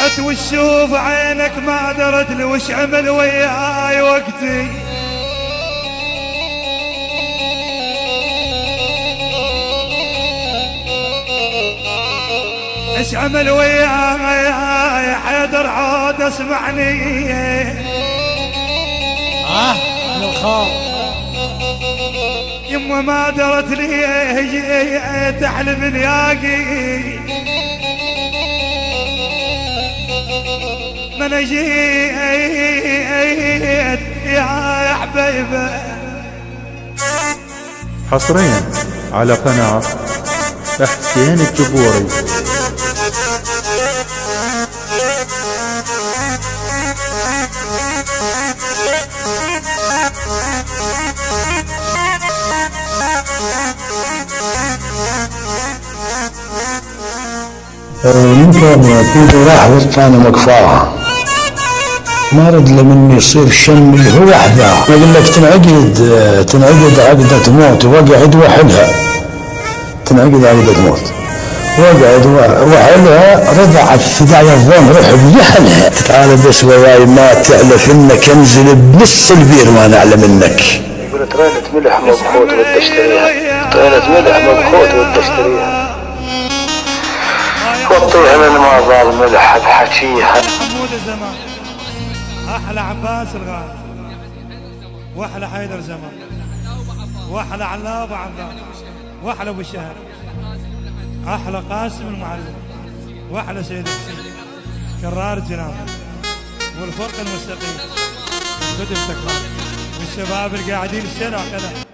درت وشوف عينك ما درت لي وش عمل وياي وقتي. ايش عمل وياي حيدر عود اسمعني. من الخاف يما ما درت لي تحلم نياقي من اجيت يا حبيبه. حصريا على قناة حسين الجبوري. يمكن يكون راح وسطانا مقفاها ما رد له مني يصير شمي هو وحده. يقول لك تنعقد عقدة موت وقعد وحلها. تنعقد عقدة موت وقعد وحلها رضعت في داعي الظن روح بلحلها. تعال بس وياي ما تعلف انك انزل بنص البير ما نعلم منك. يقول طرينة ملح مبخوت ودي اشتريها. طرينة ملح مبخوت ودي اشتريها. وطيها من ما ظل ملح بحكيها. حمود الزمان احلى عباس الغالي واحلى حيدر زمان واحلى علاب عباس واحلى ابو الشهر احلى قاسم المعلم واحلى سيد حسين كرار جناب والفرق المستقيم كتب تكرار والشباب القاعدين الشارع كذا.